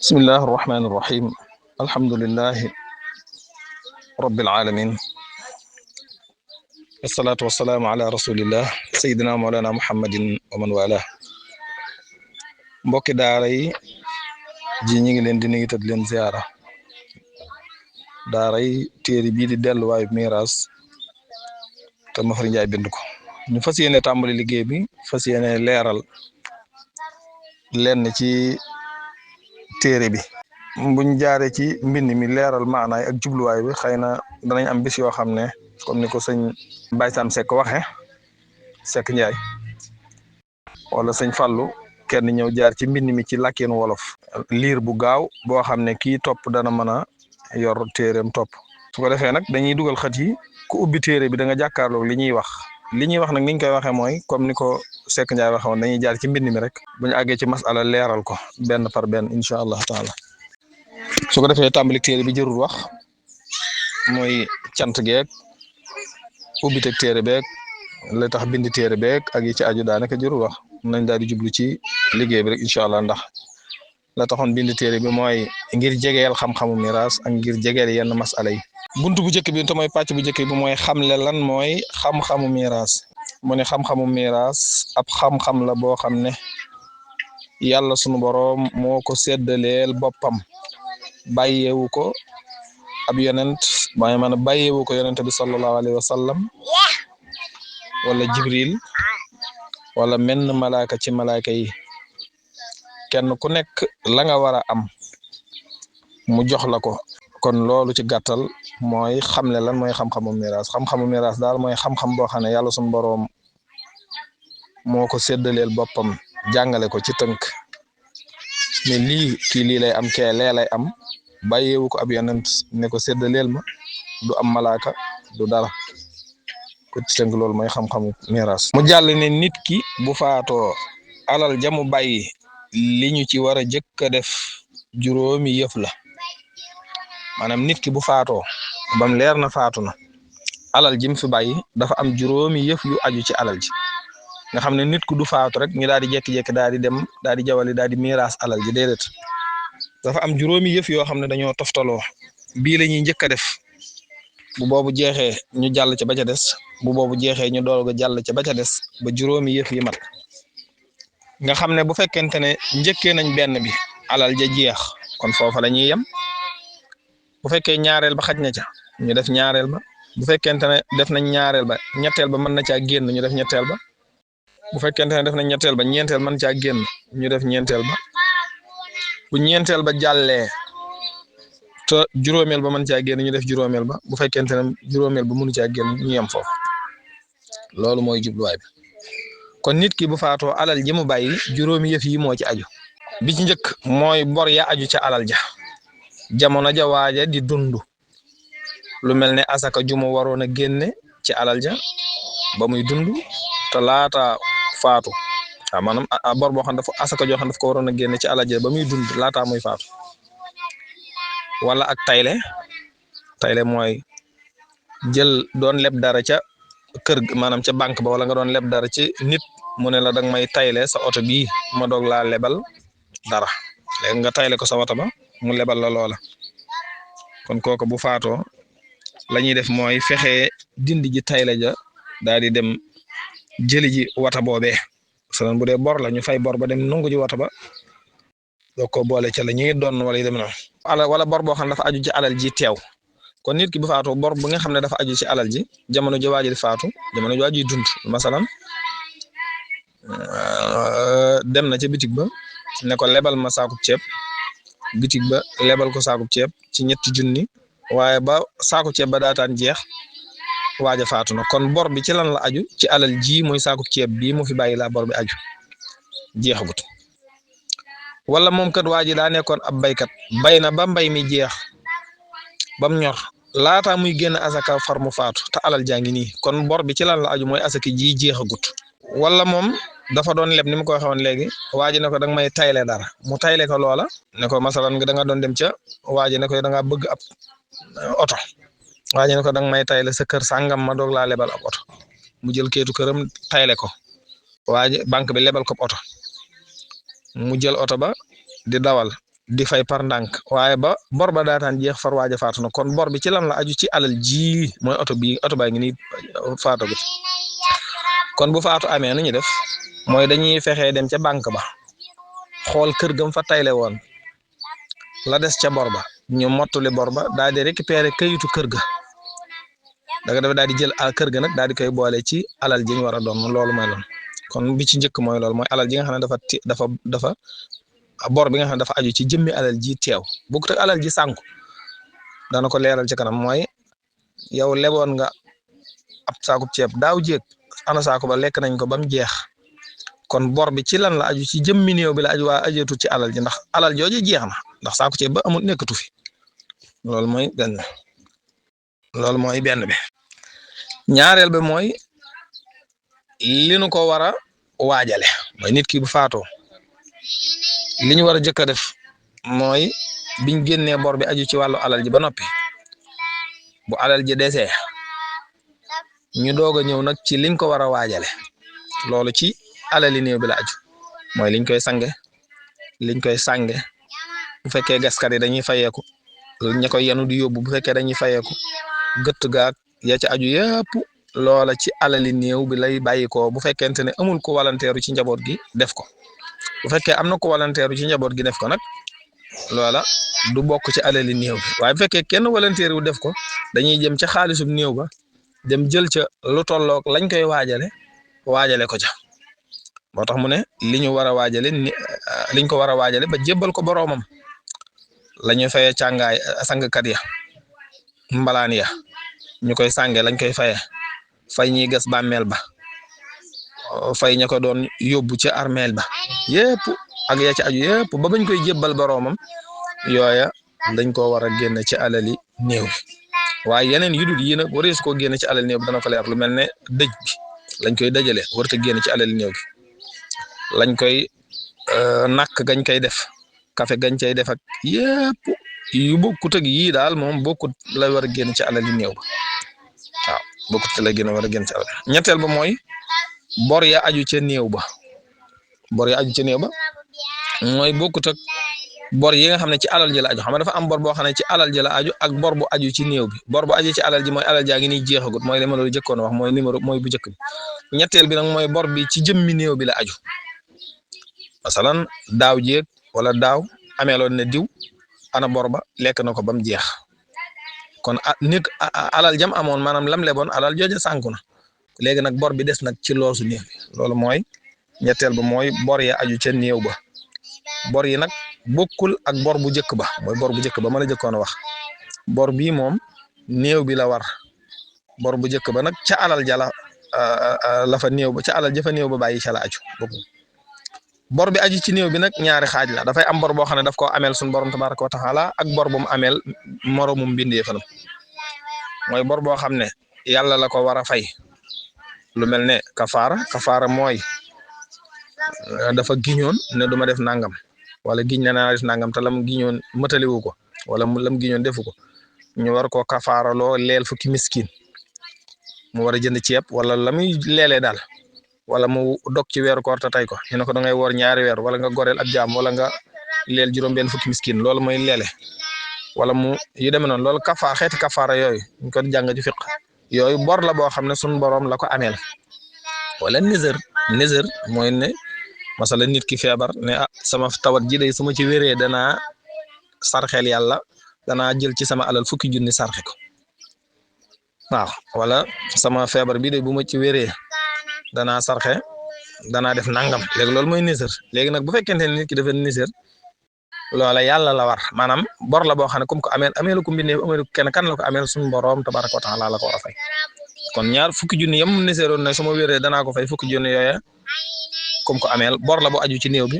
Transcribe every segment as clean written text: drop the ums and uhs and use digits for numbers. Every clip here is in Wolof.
بسم الله الرحمن الرحيم الحمد لله رب العالمين والصلاة والسلام على رسول الله سيدنا مولانا محمد ومن والاه mbokki daara yi ji ñi ngi leen di nuyu te di leen ziara daara yi téere bii di delluwaayu miiras te Mafari Njaay bind ko ñu fas yéene tàmbali liggéey bi fas yéene leeral lenn ci téere bi buñ jaaree ci mbind mi leeral maanaay ak jubluwaay bi xëy na danañ am bis yoo xam ne comme ni ko sëñ Baye Sam Seck waxe Seck Njaay wala sëñ Fallou kenn ñëw jaar ci mbind mi ci làkkeen wolof liir bu gaaw boo xam ne kii topp dana mën a yor téereem topp su ko defee nag dañuy dugal xët yi ku ubbi téere bi da nga jàkkaarloog li ñuy wax nag niñ koy waxee mooy comme ni ko Seck Njaay waxe woon dañuy jaar ci mbind mi rek bu ñu àggee ci masala leeral ko benn par benn incha allah taala su ko defee tàmbali téere bi jërul wax mooy cant geeg ubbiteg téere beeg la tax bindi téere beeg ak yi ci aju daanaka jërul wax nañ daal di jublu ci liggéey bi rek incha allah ndax la taxoon bindi téere bi mooy ngir jegeel xam-xamu miraas ak ngir jegeel yenn masala yi buntu bu njëkk bi te mooy pàcc bu njëkk bi mooy xamle lan mooy xam-xamu miraas mu ne xam-xamu miraas ab xam-xam la boo xam ne yàlla sunu boroom moo ko séddaleel boppam bàyyeewu ko ab yonent waaye man bàyyeewu ko yonent bi sallallahu alayhi wa sallam wala jibril wala menn malaaka ci malaaka yi kenn ku nekk la nga war a am mu jox la ko kon loolu ci gàttal mooy xamle lan mooy xam-xamu miraas xam-xamu miraas daal mooy xam-xam boo xam ne yàlla sunu boroom moo ko séddaleel boppam jàngale ko ci tënk ne lii kii lii lay am kee lee lay am bàyyeewu ko ab yonent ne ko séddaleel ma du am malaaka du dara ko ci tënk loolu mooy xam-xamu miraas mu jàll ne nit ki bu faatoo alal jamu bàyyi li ñu ci war a jëkk a def juróomi yëf la maanaam nit ki bu faatoo bam leer na faatu na alal jim fi bàyyi dafa am juróomi yëf yu aju ci alal ji nga xam ne nit ku du faatu rek ñu daal di jékki-jékki daal di dem daal di jawali daal di miraas alal ji déedéet dafa am juróomi yëf yoo xam ne dañoo toftaloo bii la ñuy njëkk a def bu boobu jeexee ñu jàll ca ba ca des bu boobu jeexee ñu doog a jàll ca ba ca des ba juróomi yëf yi mat nga xam ne bu fekkente ne njëkkee nañ benn bi alal ja jeex kon foofa la ñuy yem bu fekkee ñaareel ba xaj na ca ñu def ñaareel ba bu fekkente ne def nañ ñaareel ba ñetteel ba mën na caa génn ñu def ñetteel ba bu fekkente ne def nañ ñetteel ba ñeenteel mën caa génn ñu def ñeenteel ba bu ñeenteel ba jàllee te juróomeel ba mën caa génn ñu def juróomeel ba bu fekkente ne juróomeel ba mënu caa génn ñu yem foofu loolu mooy jubluwaay bi kon nit ki bu faatoo alal ji mu bàyyi juróomi yëf yi moo ci aju bi ci njëkk mooy bor ya aju ca alal ja jamono ja waaja di dund lu mel ne asaka ju mu waroon a génne ci alal ja ba muy dund te laata faatu waaw maanaam bor boo xam dafa asaka joo xam daf ko waroon a génne ci alal ja ba muy dund laata muy faatu wala ak tayle mooy jël doon leb dara ca kër maanaam ca banque ba wala nga doon leb dara ci nit mu ne la danga may tayle sa oto bii ma doog laa lebal dara léegi nga tayle ko sa oto ba mu lebal la loola kon kooku bu faatoo la ñuy def mooy fexe dindi ji tayle ja daal di dem jëli ji wata boobee sanan bu dee bor la ñu fay bor ba dem nungu ji wata ba doo ko boole ca la ñuy doon wala yu dem na wala bor boo xam ne dafa aju ci alal ji teew kon nit ki bu faatoo bor bu nga xam ne dafa aju ci alal ji jamono ji waaji di faatu jamono ji waaji dund masalan dem na ca bitig ba ne ko lebal ma saakub ceeb bitig ba lebal ko saakub ceeb ci ñetti junni waaye ba saakub ceeb ba daataan jeex waaja faatu na kon bor bi ci lan la aju ci alal ji mooy saakub ceeb bii mu fi bàyyi laa bor bi aju jeexagut wala moom kat waa ji daa nekkoon ab baykat bay na ba mbay mi jeex bam ñor laata muy génn asaka far mu faatu te alal jaa ngi nii kon bor bi ci lan la aju mooy asaka ji jeexagut wala moom dafa doon leb ni ma ko waxee woon léegi waa ji ne ko danga may tayle dara mu tayle ko loola ne ko masalan da nga doon dem ca waa ji ne ko da ngaa bëgg ab oto waa ji ne ko danga may tayle sa kër sàngam ma doog laa lebal ab oto mu jël keetu këram tayle ko waa ji banque bi lebal ko oto mu jël oto ba di dawal di fay par ndànk waaye ba bor ba daataan jeex far waaja faatu na kon bor bi ci lan la aju ci alal ji mooy oto baa ngi nii faatagut kon bu faatu amee nu ñu def mooy dañuy fexee dem ca banque ba xool kër gam fa tayle woon la des ca bor ba ñu mottali bor ba daal di récupérer kayitu kër ga daga dafa daal di jël kër ga nag daal di koy boole ci alal ji ñu war a doon loolu mooy loolu kon bi ci njëkk mooy loolu mooy alal ji nga xam ne dafa bor bi nga xam ne dafa aju ci jëmmi alal ji teew bu ko alal ji sànku dana ko leeral ci kanam mooy yow leboon nga ab saakub ceeb daaw jéeg ana saako ba lekk nañ ko ba mu jeex kon bor bi ci lan la aju ci jëmmi néew bi la aju waa ajeetu ci alal ji ndax alal jooju jeex na ndax saako ceeb ba amul nekkatu fi loolu mooy benn bi ñaareel bi mooy li nu ko war a waajale mooy nit ki bu faatoo li ñu war a jëkk a def mooy biñ génnee bor bi aju ci wàllu alal ji ba noppi bu alal ji desee ñu doog a ñëw nag ci liñ ko war a waajale loolu ci alali néew bi la aju mooy liñ koy sange liñ koy sànge bu fekkee gaskat yi dañuy fayeeku ña koy yenu di yóbbu bu fekkee dañuy fayeeku gëtt gaak ya ci aju yëpp loola ci alali néew bi lay bàyyi ko bu fekkente ne amul ko walanteeru ci njaboot gi def ko bu fekkee am na ko walanteeru ci njaboot gi def ko nag loola du bokk ci alali néew bi waaye bu fekkee kenn walanteeru def ko dañuy jëm ca xaalisub néew ba dem jël ca lu tollook lañ koy waajale ko ca moo tax mu ne li ñu war a waajale liñ ko war a waajale ba jébbal ko boroomam la ñuy fayee càngaay sangkat ya mbalaan ya ñu koy sànge lañ koy fay ñiy gas bàmmeel ba fay ña ko doon yóbbu ca armeel ba yépp ak ya ci aju yépp ba bañ koy jébbal boroomam yooya dañ ko war a génne ci alali néew waaye yeneen yu dul yi nag warees koo génne ci alali néew bi dana ko leer lu mel ne dëj bi lañ koy dajale warta génne ci alali néew bi lañ koy nakk gañ koy def kafe gañ cay def ak yépp yu bokkut ak yii daal moom bokkut la war a génn ci alali néew ba waaw bokkut ci la gën a war a génn ci alal ñetteel ba mooy bor ya aju ca néew ba mooy bokkut ak bor yi nga xam ne ci alal ji la aju xam nga dafa am bor boo xam ne ci alal ji la aju ak bor bu aju ci néew bi bor bu aju ci alal ji mooy alal jaa ngi nii jeexagut mooy li ma la jëkkoon wax mooy numéro mooy bu njëkk bi ñetteel bi nag mooy bor bi ci jëmmi néew bi la aju masalan daaw jéeg wala daaw ameeloon ne diw ana bor ba lekk na ko ba mu jeex kon nit alal jam amoon maanaam lam leboon alal jooja sànku na léegi nag bor bi des nag ci loosu néew bi loolu mooy ñetteel ba mooy bor ya aju ca néew ba bor yi nag bokkul ak bor bu njëkk ba mooy bor bu njëkk ba ma la jëkkoon a wax bor bii moom néew bi la war bor bu njëkk ba nag ca alal jala la fa néew ba ca alal jafa néew ba bàyyi ca la aju bokkul bor bi aju ci néew bi nag ñaari xaaj la dafay am bor boo xam ne daf koo ameel suñu borom tabaraka wa taala ak bor bu mu ameel moromum mbindee fanam mooy bor boo xam ne yàlla la ko war a fay lu mel ne kafaara mooy dafa giñoon ne duma def nangam wala giñ ne naa def nangam te lam giñoon mataliwu ko wala lam giñoon defu ko ñu war koo kafaaraloo leel fukki miskin mu war a jënd ceeb wala la muy leelee daal wala mu dog ci weeru koor te tey ko ñu ne ko da ngay woor ñaari weer wala nga goreel ab jaam wala nga leel juróom-benn fukki miskin loolu mooy leele wala mu yu demee noonu loolu xeeti kafaara yooyu ñu ko jàng ci fiq yooyu bor la boo xam ne suñu borom la ko ameel wala nizar mooy ne masala nit ki feebar ne sama tawat ji day su ma ci wéree danaa sarxeel yàlla danaa jël ci sama alal fukki junni sarxe ko waaw wala sama feebar bi de bu ma ci wéree danaa sarxe danaa def nangam léegi loolu mooy nisër léegi nag bu fekkente ne nit ki dafa nisër loola yàlla la war maanaam bor la boo xam ne comme ko ameelu ko mbindee ameelu kenn kan la ko ameel suñu borom tabaraka wa taala la ko war a fay kon ñaar fukki junni yam nisëroon ne su ma wéree danaa ko fay fukki junni yooya comme ko ameel bor la bu aju ci néew bi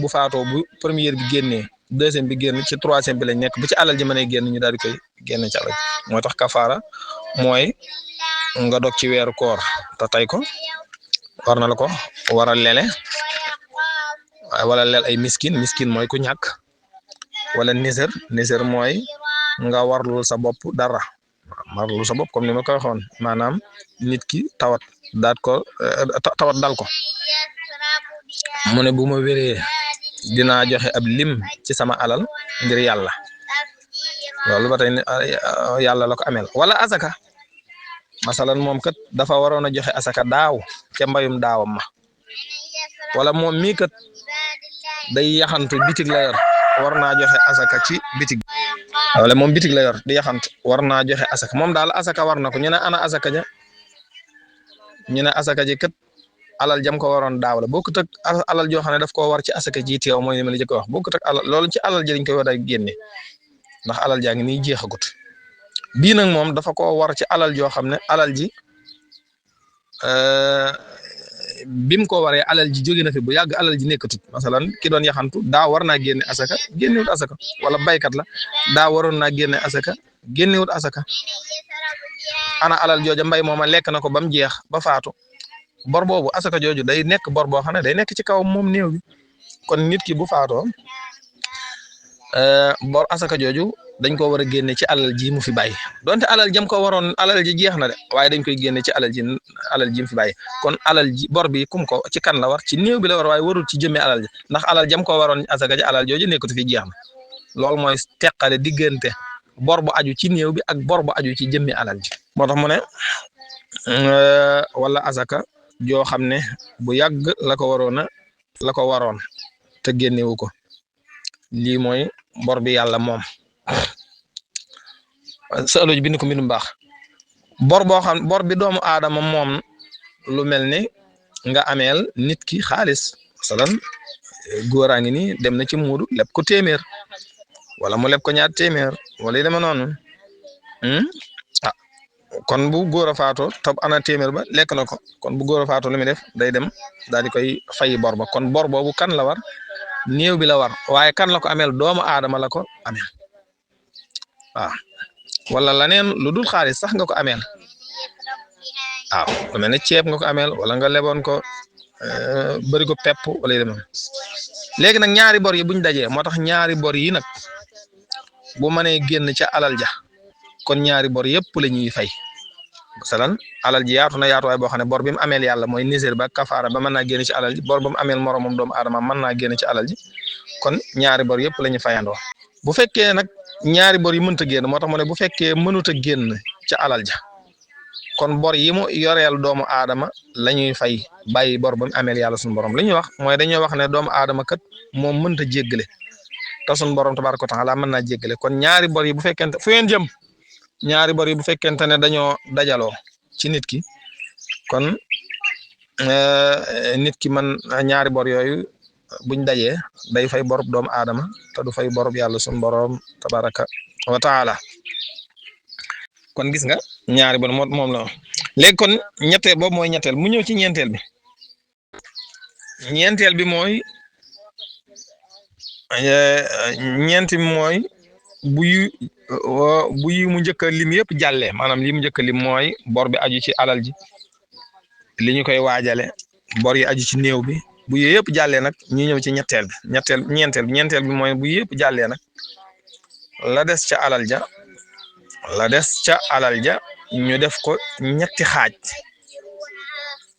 bu faatoo bu première bi génnee deuxième bi génn ci troisième bi lañ nekk bu ci alal ji mënee génn ñu daal di koy génn ci alal moo tax kafaara mooy nga dog ci weeru koor te tey ko war na la ko war a lele wala leel ay miskin mooy ku ñàkk wala nisër mooy nga warlul sa bopp dara warlul sa bopp comme ni ma ko waxoon maanaam nit ki tawat dal ko mu ne bu ma wéree dinaa joxe ab lim ci sama alal ngir yàlla loolu ba tey yàlla la ko ameel wala asaka masalan moom kat dafa waroon a joxe asaka daaw ca mbayum daawam ma wala moom mii kat day yaxantu bitig la yor war naa joxe asaka ci bitig wala moom bitig la yor di yaxantu war naa joxe asaka moom daal asaka war na ko ñu ne ana asaka ja ñu ne asaka ji kat alal jam ko waroon daaw la bokkut ak alal joo xam ne daf koo war ci asaka ji teew mooy li ma la jëkk wax bokkut ak alal loolu ci alal ji dañ koy war a génne ndax alal jaa ngi nii jeexagut bii nag moom dafa koo war ci alal joo xam ne alal ji bim ko waree alal ji jóge na fi bu yàgg alal ji nekkatut masalan ki doon yaxantu daa war naa génne asaka génnewut asaka wala baykat la daa waroon naa génne asaka génnewut asaka ana alal jooja mbay mooma lekk na ko ba mu jeex ba faatu bor boobu asaka jooju day nekk bor boo xam ne day nekk ci kaw moom néew bi kon nit ki bu faatoo bor asaka jooju dañ ko war a génne ci alal ji mu fi bàyyi donte alal jam ko waroon alal ji jeex na de waaye dañ koy génne ci alal ji mu fi bàyyi kon alal ji bor bi kum ko ci kan la war ci néew bi la war waaye warul ci jëmee alal ji ndax alal jam ko waroon asaka ji alal jooju nekkatu fi jeex na loolu mooy teqale diggante bor bu aju ci néew bi ak bor bu aju ci jëmmi alal ji moo tax mu ne wala asaka joo xam ne bu yàgg la ko waroon te génnewu ko lii mooy bor bi yàlla moom sa ëllëg bind ko mbindum baax bor boo xam bor bi doomu aadama moom lu mel ne nga ameel nit ki xaalis masalan góoraa ngi nii dem na ci muudu leb ko téeméer wala mu leb ko ñaar téeméer wala yi dema noonu kon bu góor a faatoo tab ana téeméer ba lekk na ko kon bu góor a faatoo lu muy def day dem daal di koy fay bor ba kon bor boobu kan la war néew bi la war waaye kan la ko ameel doomu aadama la ko ameel waaw wala laneen lu dul xaalis sax nga ko ameel waaw lu mel ne ceeb nga ko ameel wala nga leboon ko bëri ko pepp wala yi demee léegi nag ñaari bor yi buñ dajee moo tax ñaari bor yi nag bu mënee génn ca alal ja kon ñaari bor yëpp la ñuy fay masalan alal ji yaatu na yaatuwaay boo xam ne bor bi mu ameel yàlla mooy nisir ba kafaara ba mën naa génn ci alal ji bor ba mu ameel moromam doomu aadama mën naa génn ci alal ji kon ñaari bor yëpp la ñu fayandoo bu fekkee nag ñaari bor yi mënta génn moo tax mu ne bu fekkee mënut a génn ca alal ja kon bor yi mu yoreel doomu aadama la ñuy fay bàyyi bor ba mu ameel yàlla suñu borom li ñuy wax mooy dañuy wax ne doomu aadama kat moom mënta jéggale te suñu borom tabaaraka wa taala mën naa jéggale kon ñaari bor yi bu fekkente fu ngeen jëm ñaari bor yi bu fekkente ne dañoo dajaloo ci nit ki kon nit ki man ñaari bor yooyu buñ dajee day fay borob doomu aadama te du fay borob yàlla suñu borom tabaraka wa taala kon gis nga ñaari bor moom la léegi kon ñetteel boobu mooy ñetteel mu ñëw ci ñeenteel bi mooy ñeenti mooy bu yi mu njëkk a lim yëpp jàllee maanaam li mu njëkk a lim mooy bor bi aju ci alal ji li ñu koy waajale bor yi aju ci néew bi bu yooyu yëpp jàllee nag ñu ñëw ci ñeenteel bi mooy bu yëpp jàllee nag la des ca alal ja ñu def ko ñetti xaaj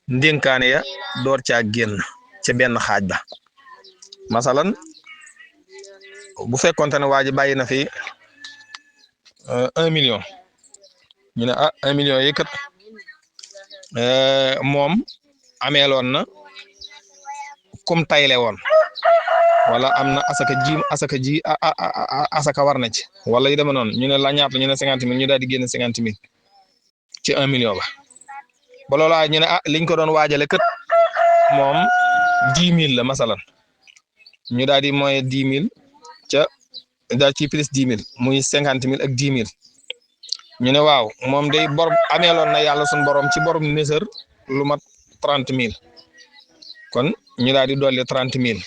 ndénkaane ya door caa génn ca benn xaaj ba masalan bu fekkonte ne waa ji bàyyi na fi 1 million ñu ne 1 million yi kat moom ameeloon na kum tayle woon wala am na asaka war na ci wala yu demee noonu ñu ne la ñaata ñu ne 50 000 ñu daal di génne 50 000 ci 1 million ba loolaa ñu ne liñ ko doon waajale kat moom 10 000 la masalan ñu daal di moyen 10 000 ca daal ci plus 10 000 muy 50 000 ak 10 000 ñu ne waaw moom day bor ameeloon na yàlla suñu borom ci borom nësër lu mat 30 000 kon ñu daal di dolli 30 000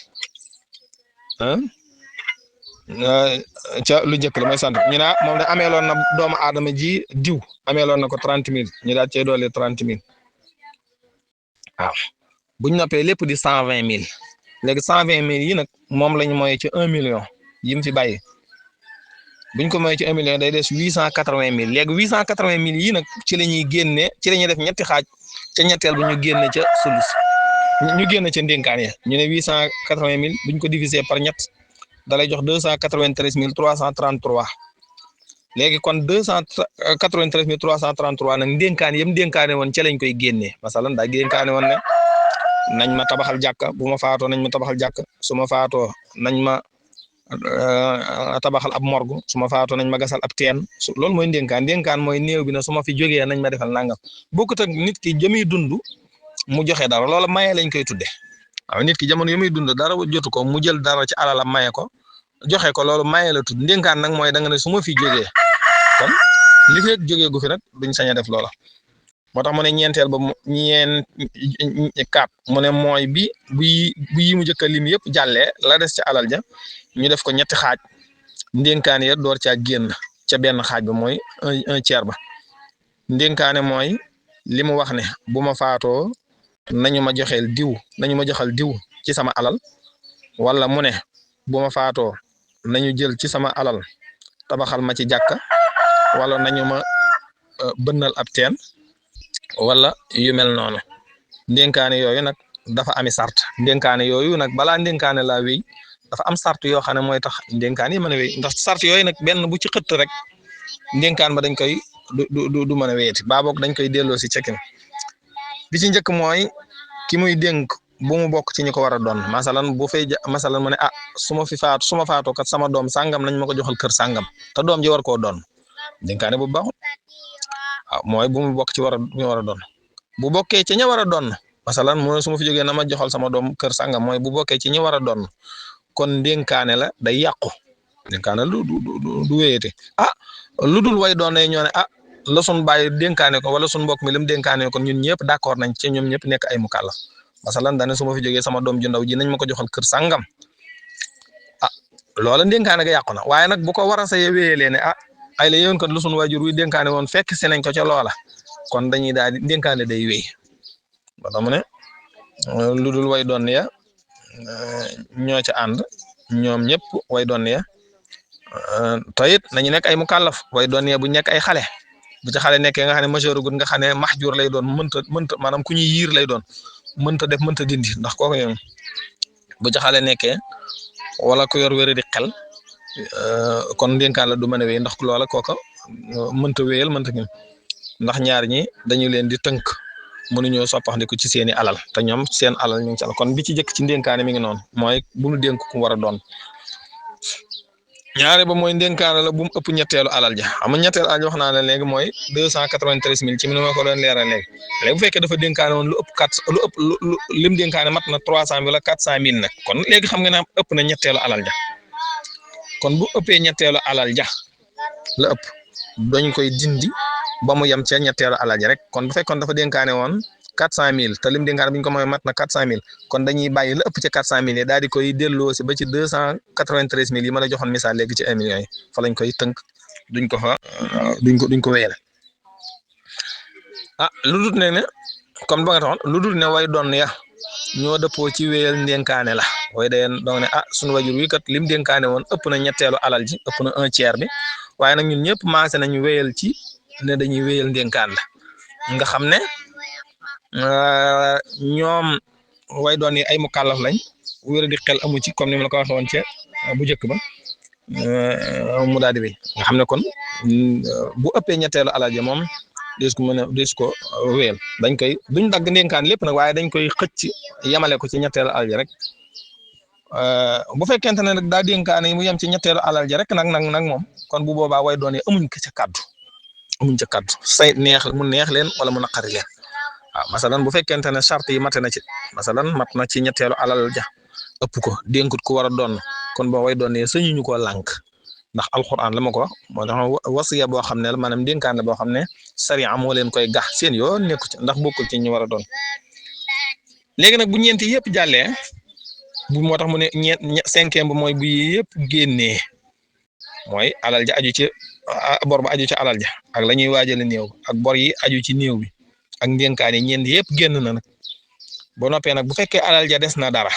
ca lu njëkk la mooy sant ñu ne moom de ameeloon na doomu aadama ji diw ameeloon na ko 30 000 ñu daal cee dolli 30 000 waaw buñ noppee lépp di 120 000 léegi 120 000 yi nag moom lañ mooy ci 1 million yi mu fi bàyyi buñ ko mooy ci 1 million day des 880 000 léegi 880 000 yi nag ci la ñuy génne ci la ñuy def ñetti xaaj ca ñetteel bu ñu génne ca sulus ñu génn ci ndénkaan ya ñu ne 880 000 buñ ko diviser par ñett da lay jox 293 333 léegi kon 293 333 nag ndénkaan yam ndénkaane woon ca lañ koy génnee masalan daa dénkaane woon ne nañ ma tabaxal jàkka bu ma faatoo nañ ma tabaxal jàkka su ma faatoo nañ ma tabaxal ab morgue su ma faatoo nañ ma gasal ab teen loolu mooy ndénkaan mooy néew bi na su ma fi jógee nañ ma defal nangam bokkut ak nit ki jëmi dund mu joxe dara loola maye lañ koy tudde waaw nit ki jamono yu muy dund dara jotu ko mu jël dara ci alalam maye ko joxe ko loolu maye la tudd ndénkaan nag mooy da nga ne su ma fi jógee kon li fekk jógee gu fi nag duñ sañ a def loola moo tax mu ne ñeenteel ba kaat mu ne mooy bu yi mu njëkk a lim yëpp jàllee la des ci alal ja ñu def ko ñetti xaaj ndénkaane ya door caa génn ca benn xaaj ba mooy un tiers ba ndénkaane mooy li mu wax ne bu ma faatoo nañu ma joxal diw ci sama alal wala mu ne bu ma faatoo nañu jël ci sama alal tabaxal ma ci jàkka wala nañu ma bënnal ab teen wala yu mel noonu ndénkaane yooyu nag dafa ami sart ndénkaane yooyu nag balaa ndénkaane laa wéy dafa am sart yoo xam ne mooy tax ndénkaan yi mën a wéy ndax sart yooyu nag benn bu ci xëtt rek ndénkaan ba dañ koy du mën a wéyati baa boog dañ koy delloo si cekin bi ci njëkk mooy ki muy dénk bu mu bokk ci ñi ko war a doon masalan bu fay masalan mu ne su ma faatoo kat sama doom sàngam nañ ma ko joxal kër sàngam te doom ji war koo doon ndénkaane bu baaxul waaw mooy bu mu bokk ci ñu war a doon bu bokkee ci ña war a doon masalan mu ne su ma fi jógee na ma joxal sama doom kër sàngam mooy bu bokkee ci ñi war a doon kon ndénkaane la day yàqu ndénkaane du wéyete lu dul way doon ñoo ne la sun bàyyi dénkaane ko wala sun mbokk mi lim dénkaane kon ñun ñëpp d'accord nañ ci ñoom ñëpp nekk ay mukallaf masalan dane su ma fi jógee sama doom ju ndaw ji nañ ma ko joxal kër sàngam loola ndénkaane ga yàqu na waaye nag bu ko war a saye wéyalee ne ay la yoon kat lu sun waajur wi dénkaane woon fekk si nañ ko ca loola kon dañuy daal di ndénkaane day wéy ba tax mu ne lu dul way doon ya ñoo ca ànd ñoom ñëpp way doon ya tayit nañu nekk ay mukallaf way doon ya bu nekk ay xale bu ci xale nekkee nga xam ne majeur gu nga xam ne mahjur lay doon mënta maanaam ku ñuy yiir lay doon mënta def mënta dindi ndax kooku yow bu ci xale nekkee wala ku yor wér di xel kon ndénkaan la du mën a wéy ndax loola kooka mënta wéyal mënta gi ndax ñaar ñi dañu leen di tënk mënuñoo soppaxndiku ci seeni alal te ñoom seen alal ñu ngi ci alal kon bi ci jëkk ci ndénkaane mi ngi noonu mooy bu mu dénk ku war a doon ñaare ba mooy ndénkaane la bu mu ëpp ñetteelu alal ja xam nga ñetteelu alal ja wax naa ne léegi mooy 293 000 ci mi ma ko doon leeral léegi bu fekkee dafa dénkaane woon lu ëpp lim dénkaane mat na 300 000 wala 400 000 nag kon léegi xam nga ne ëpp na ñetteelu alal ja kon bu ëppee ñetteelu alal ja la ëpp dañ koy dindi ba mu yem ca ñetteelu alal ja rek kon bu fekkoon dafa dénkaane woon 400 000 te lim dénkaane bu ñu ko mooy mat na 400 000 kon dañuy bàyyi la ëpp ca 400 000 yi daal di koy delloo si ba ci 293 000 yi ma la joxoon misaal léegi ci 1 million yi fa lañ koy tënk duñ ko wéyal lu dul ne comme ba nga taxoon lu dul ne way doon ya ñoo dëppoo ci wéyal ndénkaane la way day doon ne sunu wajur wi kat lim dénkaane woon ëpp na ñetteelu alal ji ëpp na 1/3 bi waaye nag ñun ñëpp maase nañu wéyal ci ne dañuy wéyal ndénkaan la nga xam ne ñoom way doon yi ay mukallaf lañ wér di xel amu ci comme ni ma la ko waxee woon ca bu njëkk ba mu daal di wéy nga xam ne kon bu ëppee ñetteelu alal ja moom des ko wéyal duñ dagg ndénkaan lépp nag waaye dañ koy xëcc yemale ko ci ñetteelu alal ja rek bu fekkente ne nag daa dénkaane mu yem ci ñetteelu alal ja rek nag moom kon bu boobaa way doon yi amuñ ca kaddu say mu neex leen wala mu naqari leen masalan bu fekkente ne charte yi mate na ci masalan mat na ci ñetteelu alal ja ëpp ko dénkut ku war a doon kon boo way doon ne sañuñu koo lànk ndax alquran la ma ko wax moo tax wasiya boo xam ne la maanaam dénkaan la boo xam ne sariya moo leen koy gax seen yoon nekku ci ndax bokkul ci ñu war a doon léegi nag bu ñeenti yëpp jàllee bu moo tax mu ne cinquième ba mooy bu yëpp génnee mooy alal ja aju ci bor ba aju ci alal ja ak la ñuy waajale néew ak bor yi aju ci néew bi ak ndénkaan yi ñeent yëpp génn na nag ba noppee nag bu fekkee alal ja des na dara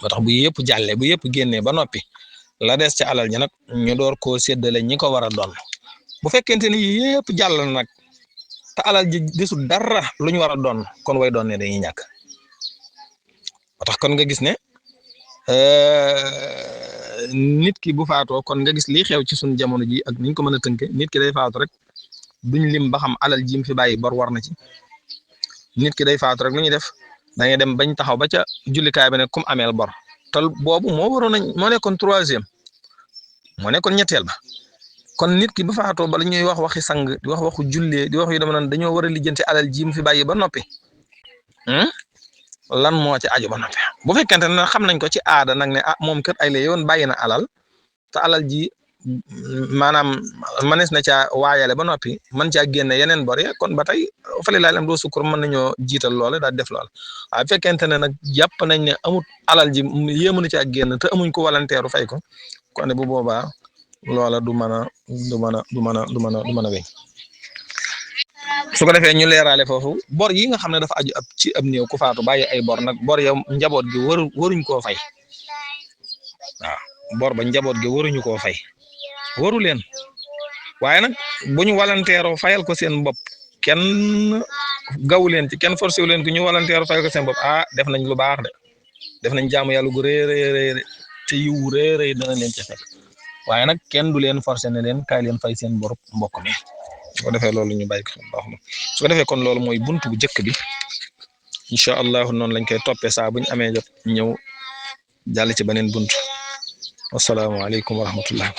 moo tax bu yëpp jàllee bu yëpp génnee ba noppi la des ci alal ja nag ñu door koo séddale ñi ko war a doon bu fekkente ni yëpp jàll na nag te alal ji desul dara lu ñu war a doon kon way doon ne dañuy ñàkk ba tax kon nga gis ne nit ki bu faatoo kon nga gis lii xew ci suñu jamono ji ak niñ ko mën a tënke nit ki day faatu rek duñ lim ba xam alal jim fi bàyyi bor war na ci nit ki day faatu rek lu ñuy def da ngay dem bañ taxaw ba ca jullikaay ba ne kum ameel bor tol boobu moo waroon nañ moo nekkoon troisième moo nekkoon ñetteel ba kon nit ki bu faatoo bala ñuy wax waxi sang di wax waxu jullee di wax yu dama naan dañoo war a lijjanti alal jim fi bàyyi ba noppi lan moo ci aju ba noppi bu fekkente ne xam nañ ko ci aada nag ne ah moom kër ay la yoon bàyyi na alal te alal ji maanaam manes na caa waayale ba noppi mën caa génne yeneen bor ya kon ba tey fële laa leen doo sukkur mën nañoo jiital loole daal def loole waaye bu fekkente ne nag jàpp nañ ne amut alal ji yéemu na caa génn te amuñ ko walanteeru fay ko kon bu boobaa loola du mën a wéy su ko defee ñu leeraale foofu bor yi nga xam ne dafa aju ab ci ab néew ku faatu bàyyi ay bor nag bor ya njaboot gi waruñ koo fay waaw bor ba njaboot gi waruñu koo fay waru leen waaye nag bu ñu walanteeroo fayal ko seen bopp kenn gaw leen ci kenn forcé wu leen ko ñu walanteeroo fayal ko seen bopp def nañ lu baax de def nañ jaamu yàlla gu rëy te yiw rëy dana leen ci fekk waaye nag kenn du leen forcé ne leen kaay leen fay seen bor mbokk mi su ko defee loolu ñu bàyyi ko baax na su ko defee kon loolu mooy buntu bu njëkk bi incha allahu noonu lañ koy toppee saa bu ñu amee jot ñëw jàll ci beneen buntu wasalaamaaleykum wa rahmatullah